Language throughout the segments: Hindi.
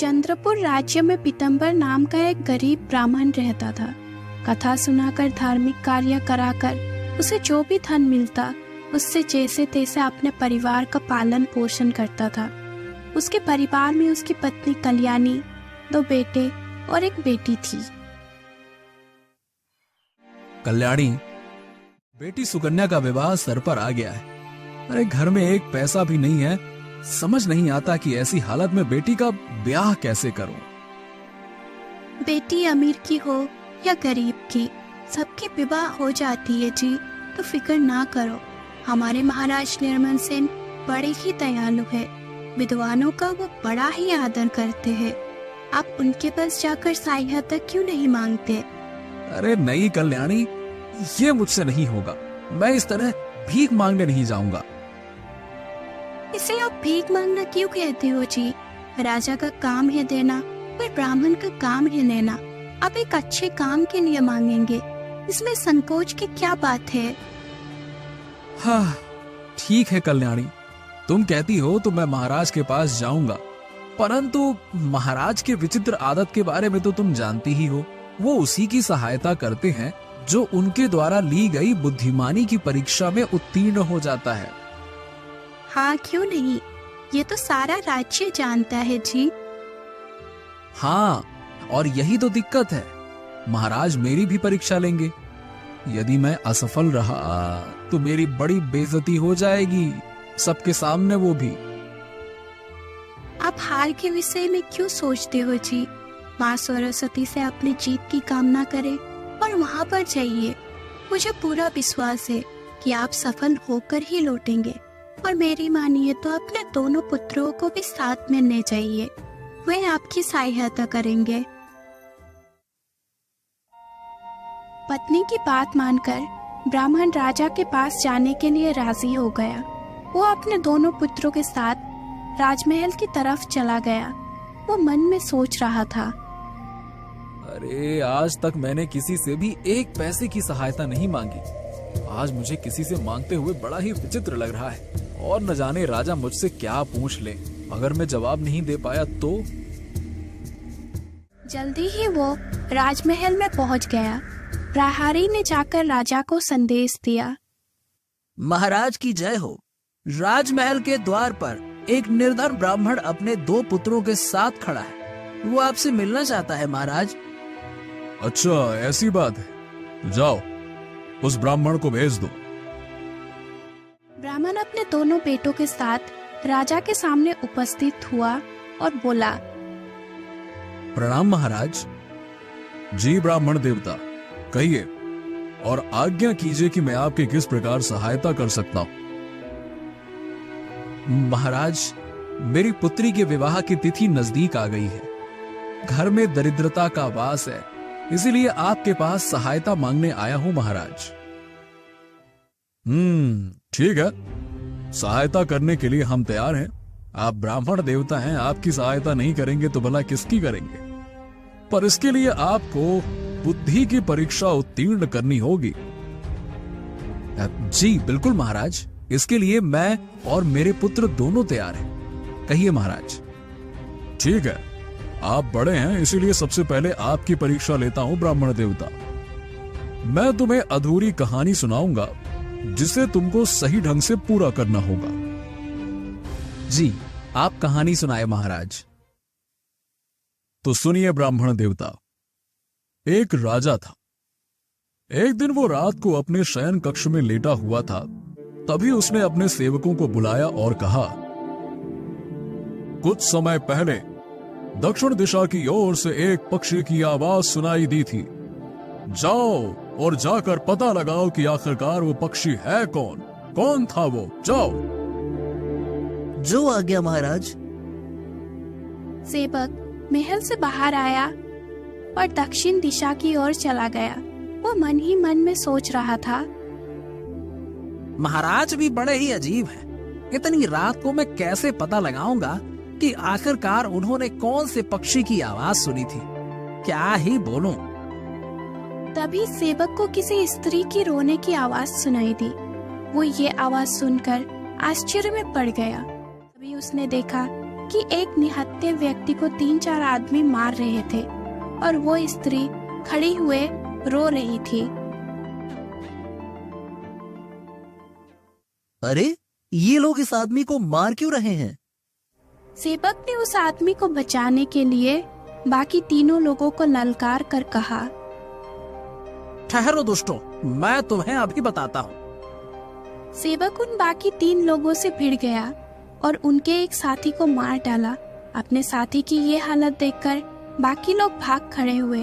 चंद्रपुर राज्य में पीतम्बर नाम का एक गरीब ब्राह्मण रहता था। कथा सुनाकर, धार्मिक कार्य कराकर उसे जो भी धन मिलता उससे जैसे तैसे अपने परिवार का पालन पोषण करता था। उसके परिवार में उसकी पत्नी कल्याणी, 2 बेटे और एक बेटी थी। कल्याणी, बेटी सुकन्या का विवाह सर पर आ गया है। अरे घर में एक पैसा भी नहीं है। समझ नहीं आता कि ऐसी हालत में बेटी का ब्याह कैसे करूं। बेटी अमीर की हो या गरीब की, सबकी विवाह हो जाती है जी, तो फिक्र ना करो। हमारे महाराज निर्मल सेन बड़े ही दयालु है। विद्वानों का वो बड़ा ही आदर करते हैं। आप उनके पास जाकर सहायता क्यों नहीं मांगते? अरे नहीं कल्याणी, ये मुझसे नहीं होगा। मैं इस तरह भीख मांगने नहीं जाऊंगा। इसे आप भीख मांगना क्यों कहते हो जी? राजा का काम है देना, पर ब्राह्मण का काम है लेना। आप एक अच्छे काम के लिए मांगेंगे, इसमें संकोच की क्या बात है? हाँ ठीक है कल्याणी, तुम कहती हो तो मैं महाराज के पास जाऊंगा। परंतु महाराज के विचित्र आदत के बारे में तो तुम जानती ही हो। वो उसी की सहायता करते हैं जो उनके द्वारा ली गई बुद्धिमानी की परीक्षा में उत्तीर्ण हो जाता है। हाँ क्यों नहीं, ये तो सारा राज्य जानता है जी। हाँ, और यही तो दिक्कत है। महाराज मेरी भी परीक्षा लेंगे। यदि मैं असफल रहा तो मेरी बड़ी बेइज्जती हो जाएगी, सबके सामने वो भी। आप हार के विषय में क्यों सोचते हो जी? माँ सरस्वती से अपनी जीत की कामना करें और वहाँ पर जाइए। मुझे पूरा विश्वास है कि आप सफल होकर ही लौटेंगे। और मेरी मानिए तो अपने दोनों पुत्रों को भी साथ में ले जाइए, वे आपकी सहायता करेंगे। पत्नी की बात मानकर ब्राह्मण राजा के पास जाने के लिए राजी हो गया। वो अपने दोनों पुत्रों के साथ राजमहल की तरफ चला गया। वो मन में सोच रहा था, अरे आज तक मैंने किसी से भी एक पैसे की सहायता नहीं मांगी। आज मुझे किसी से मांगते हुए बड़ा ही विचित्र लग रहा है। और न जाने राजा मुझसे क्या पूछ ले। अगर मैं जवाब नहीं दे पाया तो? जल्दी ही वो राजमहल में पहुंच गया। प्रहरी ने जाकर राजा को संदेश दिया, महाराज की जय हो। राजमहल के द्वार पर एक निर्धन ब्राह्मण अपने 2 पुत्रों के साथ खड़ा है। वो आपसे मिलना चाहता है महाराज। अच्छा ऐसी बात है, जाओ उस ब्राह्मण को भेज दो। ब्राह्मण अपने दोनों बेटों के साथ राजा के सामने उपस्थित हुआ और बोला, प्रणाम महाराज। जी ब्राह्मण देवता, कहिए और आज्ञा कीजिए कि मैं आपकी किस प्रकार सहायता कर सकता हूं। महाराज, मेरी पुत्री के विवाह की तिथि नजदीक आ गई है। घर में दरिद्रता का वास है, इसीलिए आपके पास सहायता मांगने आया हूं महाराज। ठीक है, सहायता करने के लिए हम तैयार हैं। आप ब्राह्मण देवता हैं, आपकी सहायता नहीं करेंगे तो भला किसकी करेंगे? पर इसके लिए आपको बुद्धि की परीक्षा उत्तीर्ण करनी होगी। जी बिल्कुल महाराज, इसके लिए मैं और मेरे पुत्र दोनों तैयार हैं। कहिए महाराज। ठीक है, आप बड़े हैं, इसीलिए सबसे पहले आपकी परीक्षा लेता हूं ब्राह्मण देवता। मैं तुम्हें अधूरी कहानी सुनाऊंगा जिसे तुमको सही ढंग से पूरा करना होगा। जी, आप कहानी सुनाए महाराज। तो सुनिए ब्राह्मण देवता। एक राजा था। एक दिन वो रात को अपने शयन कक्ष में लेटा हुआ था। तभी उसने अपने सेवकों को बुलाया और कहा, कुछ समय पहले दक्षिण दिशा की ओर से एक पक्षी की आवाज सुनाई दी थी। जाओ और जाकर पता लगाओ कि आखिरकार वो पक्षी है कौन था वो। जाओ। जो आज्ञा महाराज। सेवक महल से बाहर आया और दक्षिण दिशा की ओर चला गया। वो मन ही मन में सोच रहा था, महाराज भी बड़े ही अजीब हैं। इतनी रात को मैं कैसे पता लगाऊंगा कि आखिरकार उन्होंने कौन से पक्षी की आवाज सुनी थी। क्या ही बोलूं। तभी सेवक को किसी स्त्री की रोने की आवाज सुनाई दी। वो ये आवाज सुनकर आश्चर्य में पड़ गया। तभी उसने देखा कि एक निहत्थे व्यक्ति को 3-4 आदमी मार रहे थे और वो स्त्री खड़ी हुए रो रही थी। अरे, ये लोग इस आदमी को मार क्यों रहे हैं? सेवक ने उस आदमी को बचाने के लिए बाकी तीनों लोगों को ललकार कर कहा, ठहरो दुष्टों, मैं तुम्हें अभी बताता हूँ। सेवक उन बाकी 3 लोगों से भिड़ गया और उनके एक साथी को मार डाला। अपने साथी की ये हालत देखकर बाकी लोग भाग खड़े हुए।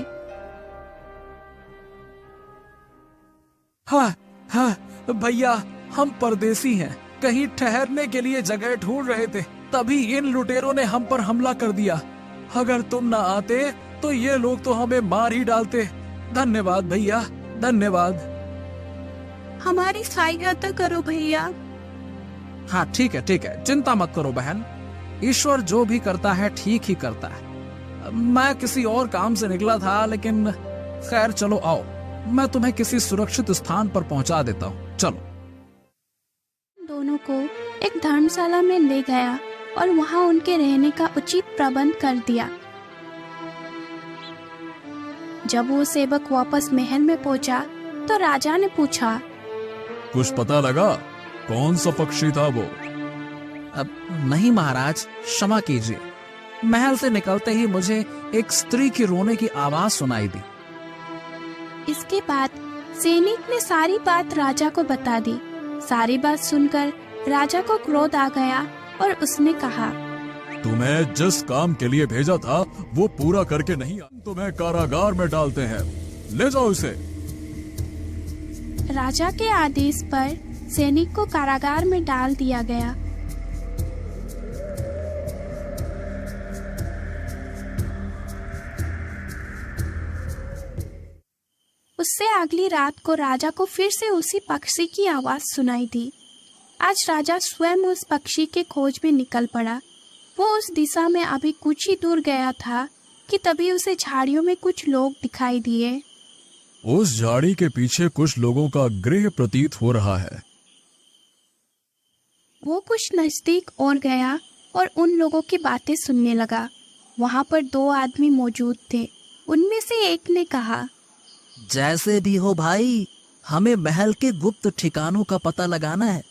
हाँ हाँ भैया, हम परदेसी हैं, कहीं ठहरने के लिए जगह ढूंढ रहे थे, तभी इन लुटेरों ने हम पर हमला कर दिया। अगर तुम ना आते तो ये लोग तो हमें मार ही डालते। धन्यवाद भैया, धन्यवाद। हमारी सहायता करो भैया। हाँ ठीक है, चिंता मत करो बहन, ईश्वर जो भी करता है ठीक ही करता है। मैं किसी और काम से निकला था, लेकिन खैर चलो आओ, मैं तुम्हें किसी सुरक्षित स्थान पर पहुंचा देता हूँ, चलो। दोनों को एक धर्मशाला में ले गया और वहाँ उनके रहने का उचित प्रबंध कर दिया। जब वो सेवक वापस महल में पहुंचा तो राजा ने पूछा, कुछ पता लगा कौन सा पक्षी था वो? अब नहीं महाराज, क्षमा कीजिए। महल से निकलते ही मुझे एक स्त्री की रोने की आवाज सुनाई दी। इसके बाद सैनिक ने सारी बात राजा को बता दी। सारी बात सुनकर राजा को क्रोध आ गया और उसने कहा, तुम्हें जिस काम के लिए भेजा था वो पूरा करके नहीं आए, तुम्हें कारागार में डालते हैं, ले जाओ इसे। राजा के आदेश पर सैनिक को कारागार में डाल दिया गया। उससे अगली रात को राजा को फिर से उसी पक्षी की आवाज सुनाई दी। आज राजा स्वयं उस पक्षी के खोज में निकल पड़ा। वो उस दिशा में अभी कुछ ही दूर गया था कि तभी उसे झाड़ियों में कुछ लोग दिखाई दिए। उस झाड़ी के पीछे कुछ लोगों का गृह प्रतीत हो रहा है। वो कुछ नजदीक और गया और उन लोगों की बातें सुनने लगा। वहाँ पर 2 आदमी मौजूद थे। उनमें से एक ने कहा, जैसे भी हो भाई, हमें महल के गुप्त ठिकानों का पता लगाना है,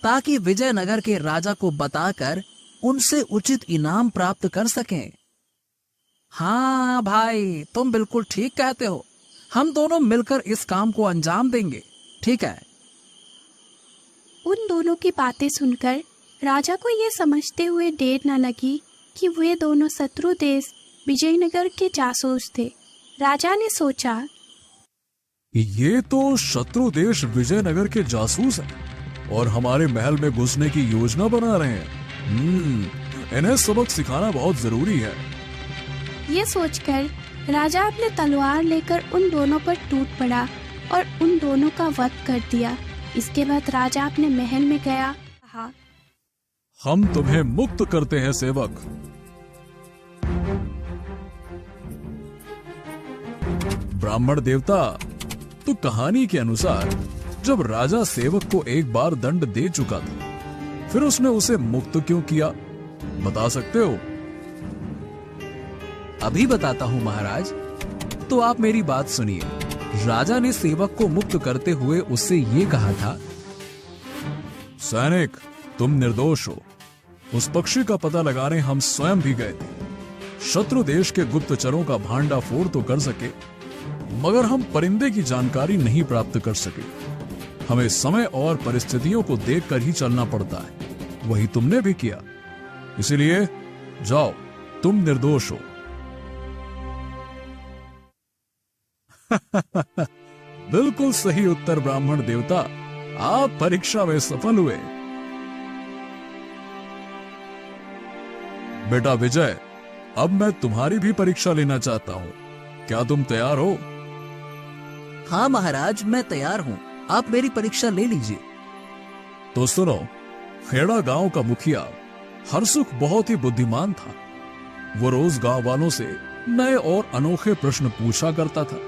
ताकि विजयनगर के राजा को बताकर उनसे उचित इनाम प्राप्त कर सकें। हाँ भाई, तुम बिल्कुल ठीक कहते हो, हम दोनों मिलकर इस काम को अंजाम देंगे, ठीक है। उन दोनों की बातें सुनकर राजा को ये समझते हुए देर न लगी कि वे दोनों शत्रु देश विजयनगर के जासूस थे। राजा ने सोचा, ये तो शत्रु देश विजयनगर के जासूस हैं और हमारे महल में घुसने की योजना बना रहे हैं। इन्हें सबक सिखाना बहुत जरूरी है। ये सोचकर राजा अपने तलवार लेकर उन दोनों पर टूट पड़ा और उन दोनों का वध कर दिया। इसके बाद राजा अपने महल में गया, कहा, हम तुम्हें मुक्त करते हैं सेवक। ब्राह्मण देवता, तो कहानी के अनुसार जब राजा सेवक को एक बार दंड दे चुका था, फिर उसने उसे मुक्त क्यों किया, बता सकते हो? अभी बताता हूँ महाराज, तो आप मेरी बात सुनिए। राजा ने सेवक को मुक्त करते हुए उससे ये कहा था, सैनिक, तुम निर्दोष हो। उस पक्षी का पता लगाने हम स्वयं भी गए थे। शत्रु देश के गुप्तचरों का भांडाफोड़ तो कर सके, मगर हम परिंदे की जानकारी नहीं प्राप्त कर सके। हमें समय और परिस्थितियों को देखकर ही चलना पड़ता है। वही तुमने भी किया, इसीलिए जाओ, तुम निर्दोष हो। बिल्कुल सही उत्तर ब्राह्मण देवता, आप परीक्षा में सफल हुए। बेटा विजय, अब मैं तुम्हारी भी परीक्षा लेना चाहता हूँ, क्या तुम तैयार हो? हाँ महाराज, मैं तैयार हूँ, आप मेरी परीक्षा ले लीजिए। तो सुनो, खेड़ा गांव का मुखिया हरसुख बहुत ही बुद्धिमान था। वो रोज गांव वालों से नए और अनोखे प्रश्न पूछा करता था।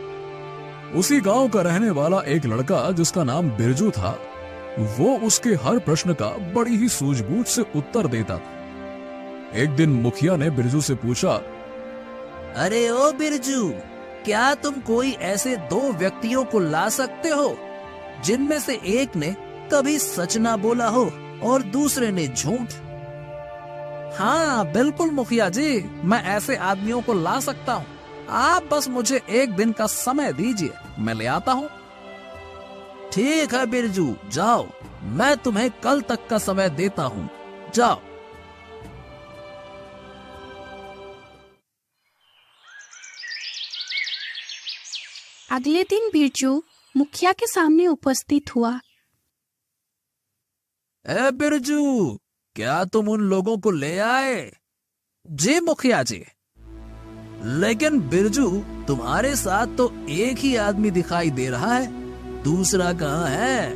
उसी गांव का रहने वाला एक लड़का जिसका नाम बिरजू था, वो उसके हर प्रश्न का बड़ी ही सूझबूझ से उत्तर देता था। एक दिन मुखिया ने बिरजू से पूछा, अरे ओ बिरजू, क्या तुम कोई ऐसे 2 व्यक्तियों को ला सकते हो जिनमें से एक ने कभी सच ना बोला हो और दूसरे ने झूठ? हाँ बिल्कुल मुखिया जी, मैं ऐसे आदमियों को ला सकता हूँ। आप बस मुझे एक दिन का समय दीजिए, मैं ले आता हूँ। ठीक है बिरजू, जाओ, मैं तुम्हें कल तक का समय देता हूँ, जाओ। अगले दिन बिरजू मुखिया के सामने उपस्थित हुआ। ए बिरजू, क्या तुम उन लोगों को ले आए? जी मुखिया जी। लेकिन बिरजू, तुम्हारे साथ तो एक ही आदमी दिखाई दे रहा है, दूसरा कहाँ है?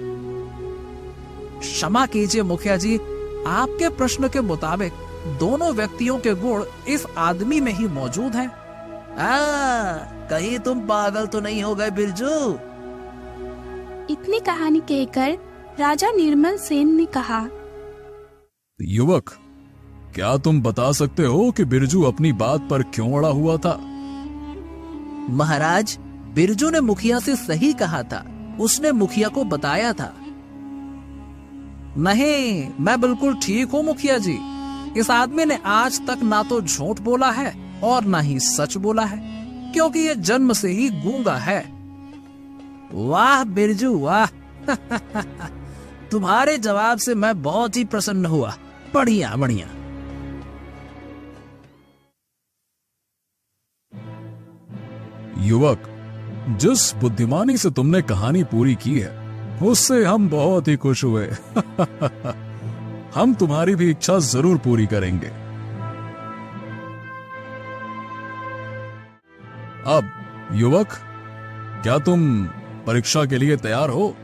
क्षमा कीजिए मुखिया जी, आपके प्रश्न के मुताबिक दोनों व्यक्तियों के गुण इस आदमी में ही मौजूद हैं। कहीं तुम पागल तो नहीं हो गए बिरजू? इतनी कहानी कहकर राजा निर्मल सेन ने कहा, युवक, क्या तुम बता सकते हो कि बिरजू अपनी बात पर क्यों अड़ा हुआ था? महाराज, बिरजू ने मुखिया से सही कहा था, उसने मुखिया को बताया था। नहीं, मैं बिल्कुल ठीक हूँ मुखिया जी। इस आदमी ने आज तक ना तो झूठ बोला है और ना ही सच बोला है, क्योंकि ये जन्म से ही गूंगा है। वाह बिरजू वाह! तुम्हारे जवाब से मैं बहुत ही प्रसन्न हुआ। बढ़िया बढ़िया। युवक, जिस बुद्धिमानी से तुमने कहानी पूरी की है उससे हम बहुत ही खुश हुए। हम तुम्हारी भी इच्छा जरूर पूरी करेंगे। अब युवक, क्या तुम परीक्षा के लिए तैयार हो?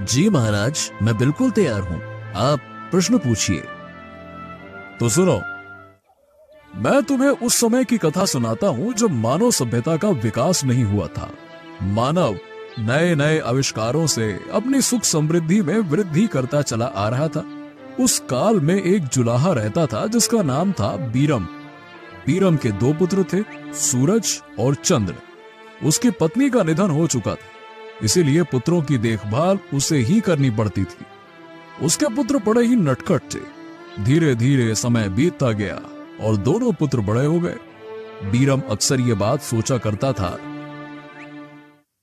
जी महाराज, मैं बिल्कुल तैयार हूँ, आप प्रश्न पूछिए। तो सुनो, मैं तुम्हें उस समय की कथा सुनाता हूं जब मानव सभ्यता का विकास नहीं हुआ था। मानव नए नए आविष्कारों से अपनी सुख समृद्धि में वृद्धि करता चला आ रहा था। उस काल में एक जुलाहा रहता था जिसका नाम था बीरम। बीरम के 2 पुत्र थे, सूरज और चंद्र। उसकी पत्नी का निधन हो चुका था, इसीलिए पुत्रों की देखभाल उसे ही करनी पड़ती थी। उसके पुत्र बड़े ही नटखट थे। धीरे धीरे समय बीतता गया और दोनों पुत्र बड़े हो गए। बीरम अक्सर ये बात सोचा करता था,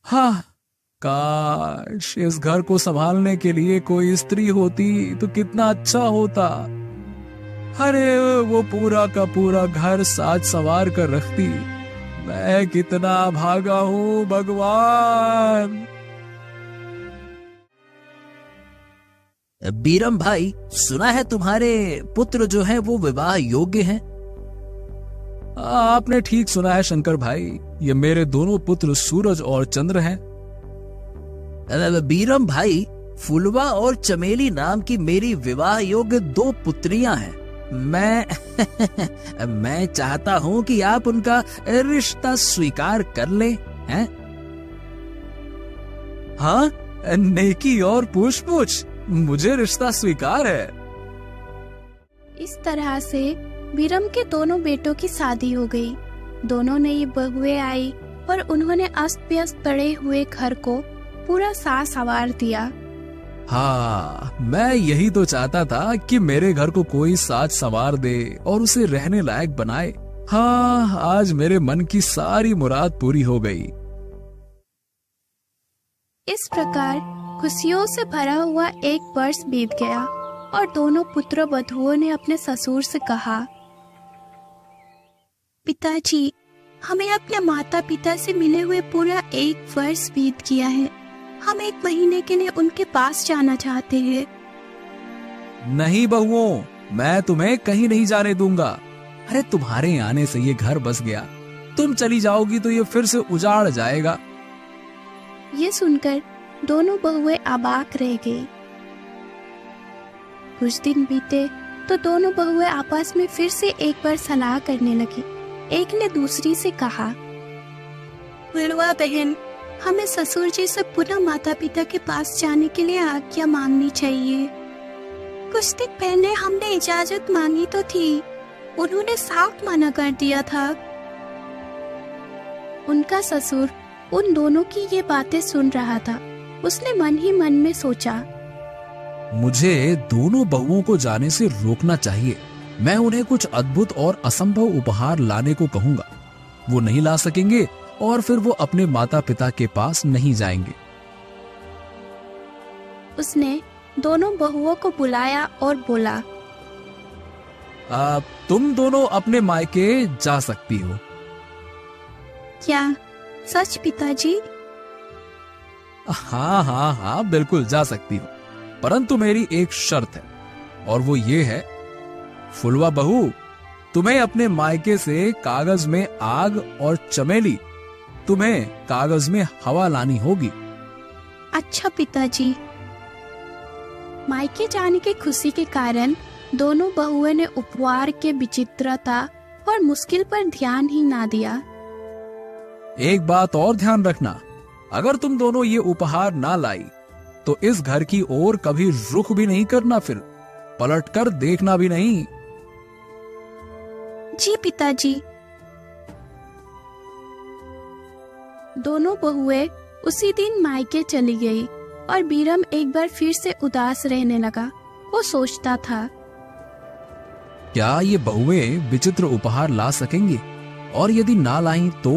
हाँ, काश इस घर को संभालने के लिए कोई स्त्री होती तो कितना अच्छा होता। अरे वो पूरा का पूरा घर साज संवार कर रखती। मैं कितना भागा हूं भगवान। बीरम भाई, सुना है तुम्हारे पुत्र जो हैं वो विवाह योग्य हैं? आपने ठीक सुना है शंकर भाई, ये मेरे दोनों पुत्र सूरज और चंद्र हैं। बीरम भाई, फुलवा और चमेली नाम की मेरी विवाह योग्य 2 पुत्रियां हैं। मैं चाहता हूं कि आप उनका रिश्ता स्वीकार कर लें, हैं? हाँ, नेकी और पूछ मुझे रिश्ता स्वीकार है। इस तरह से बीरम के दोनों बेटों की शादी हो गई। दोनों नई बहुएं आई और उन्होंने अस्त व्यस्त पड़े हुए घर को पूरा साज संवार दिया। हाँ, मैं यही तो चाहता था कि मेरे घर को कोई साज संवार दे और उसे रहने लायक बनाए। हाँ, आज मेरे मन की सारी मुराद पूरी हो गई। इस प्रकार खुशियों से भरा हुआ 1 वर्ष बीत गया और दोनों पुत्र वधुओं ने अपने ससुर से कहा, पिताजी, हमें अपने माता पिता से मिले हुए पूरा 1 वर्ष बीत गया है। हम 1 महीने के लिए उनके पास जाना चाहते हैं। नहीं बहुओं, मैं तुम्हें कहीं नहीं जाने दूंगा। अरे तुम्हारे आने से ये घर बस गया, तुम चली जाओगी तो ये फिर से उजाड़ जाएगा। ये सुनकर दोनों बहुएं अबाक रह गई। कुछ दिन बीते तो दोनों बहुएं आपस में फिर से एक बार सलाह करने लगी। एक ने दूसरी से कहा, विड़वा बहन, हमें ससुर जी से पुनः माता पिता के पास जाने के लिए आज्ञा मांगनी चाहिए। कुछ दिन पहले हमने इजाजत मांगी तो थी, उन्होंने साफ मना कर दिया था। उनका ससुर उन दोनों की ये बातें सुन रहा था। उसने मन ही मन में सोचा, मुझे दोनों बहुओं को जाने से रोकना चाहिए। मैं उन्हें कुछ अद्भुत और असंभव उपहार लाने को कहूंगा। वो नहीं ला सकेंगे और फिर वो अपने माता पिता के पास नहीं जाएंगे। उसने दोनों बहुओं को बुलाया और बोला, तुम दोनों अपने मायके जा सकती हो। क्या सच पिताजी? हाँ हाँ हाँ, बिल्कुल जा सकती हो, परंतु मेरी एक शर्त है, और वो ये है, फुलवा बहू, तुम्हें अपने मायके से कागज में आग और चमेली, तुम्हें कागज में हवा लानी होगी। अच्छा पिताजी। मायके जाने की खुशी के कारण दोनों बहुओं ने उपहार के विचित्रता और मुश्किल पर ध्यान ही ना दिया। एक बात और ध्यान रखना, अगर तुम दोनों ये उपहार ना लाई तो इस घर की ओर कभी रुख भी नहीं करना, फिर पलटकर देखना भी नहीं। जी पिताजी। दोनों बहुएं उसी दिन मायके चली गई और बीरम एक बार फिर से उदास रहने लगा। वो सोचता था, क्या ये बहुएं विचित्र उपहार ला सकेंगी? और यदि ना लाई तो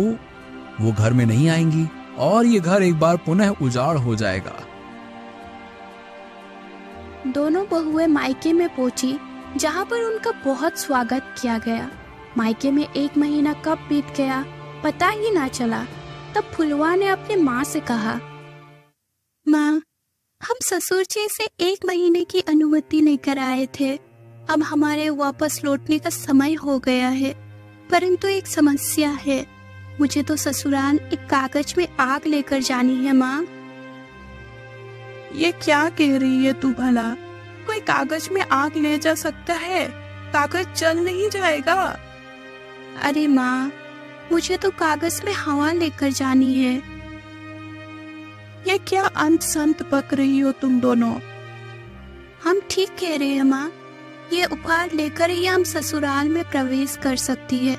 वो घर में नहीं आएंगी और ये घर एक बार पुनः उजाड़ हो जाएगा। दोनों बहुएं मायके में पहुंची, जहां पर उनका बहुत स्वागत किया गया। मायके में 1 महीना कब बीत गया पता ही ना चला। तब फुलवा ने अपने माँ से कहा, माँ, हम ससुर जी से 1 महीने की अनुमति लेकर आए थे। अब हमारे वापस लौटने का समय हो गया है, परंतु एक समस्या है। मुझे तो ससुराल एक कागज में आग लेकर जानी है माँ। ये क्या कह रही है तू भला? कोई कागज में आग ले जा सकता है? कागज जल नहीं जाएगा। अरे माँ, मुझे तो कागज में हवा लेकर जानी है। ये क्या अंत संत बक रही हो तुम दोनों? हम ठीक कह रहे हैं माँ। ये उपहार लेकर ही हम ससुराल में प्रवेश कर सकती है,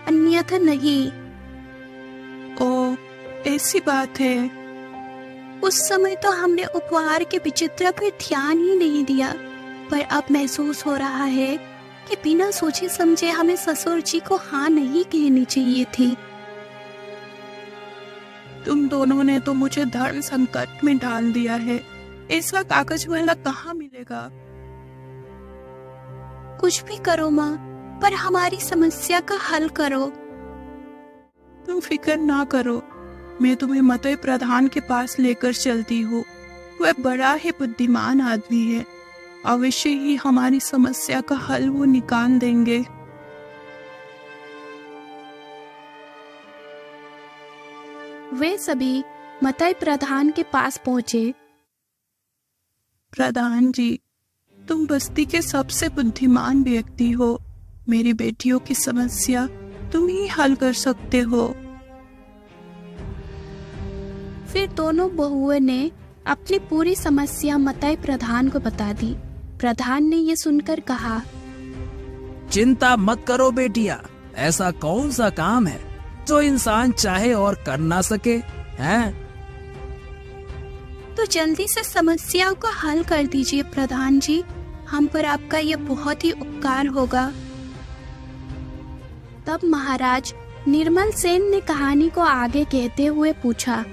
अन्यथा नहीं। ओ, ऐसी बात है। उस समय तो हमने उपहार के विचित्र पर ध्यान ही नहीं दिया, पर अब महसूस हो रहा है कि बिना सोचे समझे हमें ससुर जी को हाँ नहीं कहनी चाहिए थी। तुम दोनों ने तो मुझे धर्म संकट में डाल दिया है। ऐसा कागज वाला कहाँ मिलेगा? कुछ भी करो माँ, पर हमारी समस्या का हल करो। तुम फिक्र ना करो, मैं तुम्हें मतय प्रधान के पास लेकर चलती हूँ। वह बड़ा ही बुद्धिमान आदमी है, अवश्य ही हमारी समस्या का हल वो निकाल देंगे। वे सभी मतय प्रधान के पास पहुंचे। प्रधान जी, तुम बस्ती के सबसे बुद्धिमान व्यक्ति हो। मेरी बेटियों की समस्या तुम ही हल कर सकते हो। फिर दोनों बहुओं ने अपनी पूरी समस्या मतय प्रधान को बता दी। प्रधान ने ये सुनकर कहा, चिंता मत करो बेटिया, ऐसा कौन सा काम है जो इंसान चाहे और कर ना सके, हैं? तो जल्दी से समस्याओं को हल कर दीजिए प्रधान जी, हम पर आपका ये बहुत ही उपकार होगा। तब महाराज निर्मल सेन ने कहानी को आगे कहते हुए पूछा,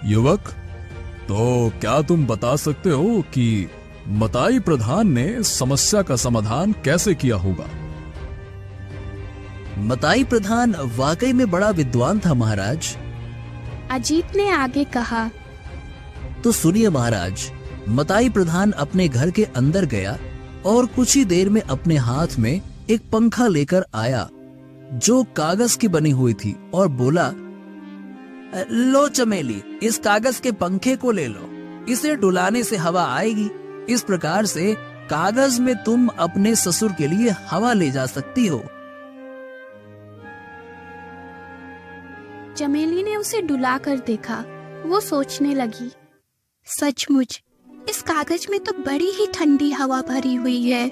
युवक, तो क्या तुम बता सकते हो कि मताई प्रधान ने समस्या का समाधान कैसे किया होगा? मताई प्रधान वाकई में बड़ा विद्वान था महाराज। अजीत ने आगे कहा, तो सुनिए महाराज, मताई प्रधान अपने घर के अंदर गया और कुछ ही देर में अपने हाथ में एक पंखा लेकर आया जो कागज की बनी हुई थी और बोला, लो चमेली, इस कागज के पंखे को ले लो, इसे डुलाने से हवा आएगी। इस प्रकार से कागज में तुम अपने ससुर के लिए हवा ले जा सकती हो। चमेली ने उसे डुला कर देखा। वो सोचने लगी, सचमुच इस कागज में तो बड़ी ही ठंडी हवा भरी हुई है।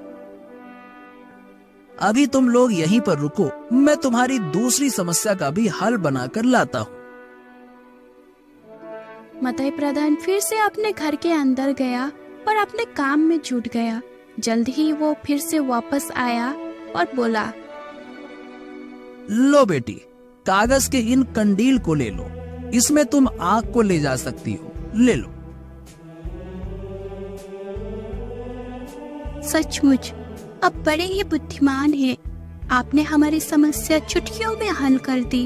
अभी तुम लोग यहीं पर रुको, मैं तुम्हारी दूसरी समस्या का भी हल बनाकर लाता हूँ। मत्स्य प्रधान फिर से अपने घर के अंदर गया और अपने काम में जुट गया। जल्द ही वो फिर से वापस आया और बोला, लो बेटी, कागज के इन कंडील को ले लो, इसमें तुम आग को ले जा सकती हो, ले लो। सचमुच अब बड़े ही बुद्धिमान हैं। आपने हमारी समस्या चुटकियों में हल कर दी।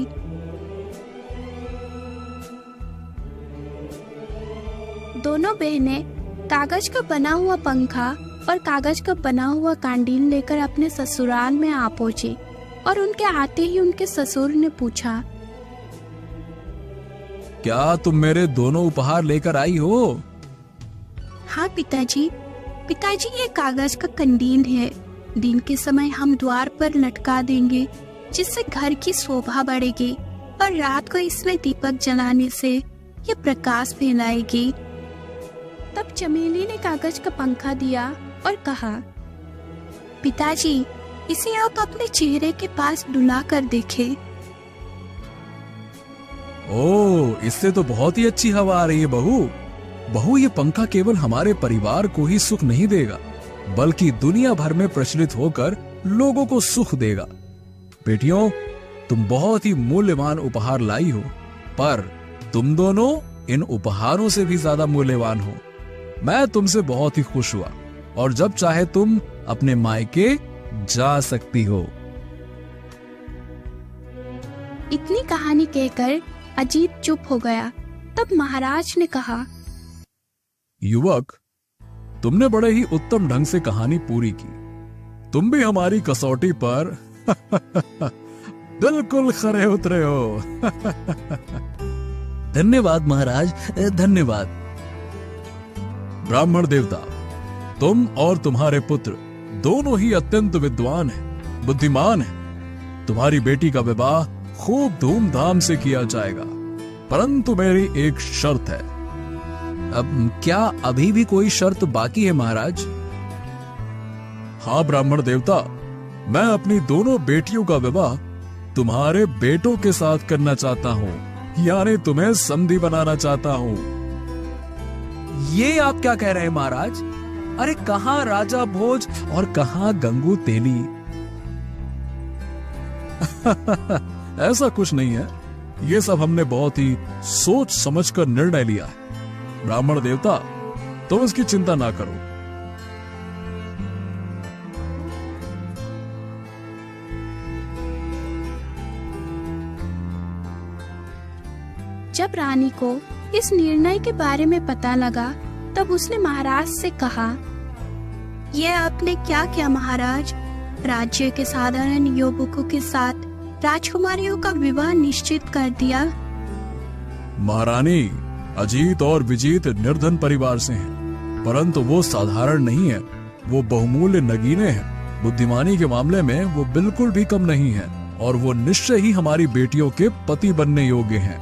दोनों बहनें कागज का बना हुआ पंखा और कागज का बना हुआ कांडील लेकर अपने ससुराल में आ पहुंची और उनके आते ही उनके ससुर ने पूछा, क्या तुम मेरे दोनों उपहार लेकर आई हो? हाँ पिताजी, ये कागज का कंडील है। दिन के समय हम द्वार पर लटका देंगे, जिससे घर की शोभा बढ़ेगी और रात को इसमें दीपक जलाने से ये प्रकाश फैलाएगी। तब चमेली ने कागज का पंखा दिया और कहा, पिताजी, इसे आप अपने चेहरे के पास डुला कर देखें। ओह, इससे तो बहुत ही अच्छी हवा आ रही है बहू, ये पंखा केवल हमारे परिवार को ही सुख नहीं देगा, बल्कि दुनिया भर में प्रचलित होकर लोगों को सुख देगा। बेटियों, तुम बहुत ही मूल्यवान उपहार लाई हो, पर तुम दोनों इन उपहारों से भी ज्यादा मूल्यवान हो। मैं तुमसे बहुत ही खुश हुआ और जब चाहे तुम अपने मायके जा सकती हो। इतनी कहानी कहकर अजीत चुप हो गया। तब महाराज ने कहा, युवक, तुमने बड़े ही उत्तम ढंग से कहानी पूरी की। तुम भी हमारी कसौटी पर बिल्कुल खरे उतरे हो। धन्यवाद महाराज, धन्यवाद। ब्राह्मण देवता, तुम और तुम्हारे पुत्र दोनों ही अत्यंत विद्वान हैं, बुद्धिमान हैं। तुम्हारी बेटी का विवाह खूब धूमधाम से किया जाएगा, परंतु मेरी एक शर्त है। अब क्या अभी भी कोई शर्त बाकी है महाराज? हाँ ब्राह्मण देवता, मैं अपनी दोनों बेटियों का विवाह तुम्हारे बेटों के साथ करना चाहता हूँ, यानी तुम्हें समधी बनाना चाहता हूँ। ये आप क्या कह रहे हैं महाराज? अरे कहाँ राजा भोज और कहाँ गंगू तेली? ऐसा कुछ नहीं है, ये सब हमने बहुत ही सोच समझकर निर्णय लिया है। ब्राह्मण देवता, तुम इसकी चिंता ना करो। जब रानी को इस निर्णय के बारे में पता लगा, तब उसने महाराज से कहा, यह आपने क्या किया महाराज? राज्य के साधारण युवकों के साथ राजकुमारियों का विवाह निश्चित कर दिया। महारानी, अजीत और विजीत निर्धन परिवार से हैं, परंतु वो साधारण नहीं है, वो बहुमूल्य नगीने हैं। बुद्धिमानी के मामले में वो बिल्कुल भी कम नहीं है और वो निश्चय ही हमारी बेटियों के पति बनने योग्य हैं।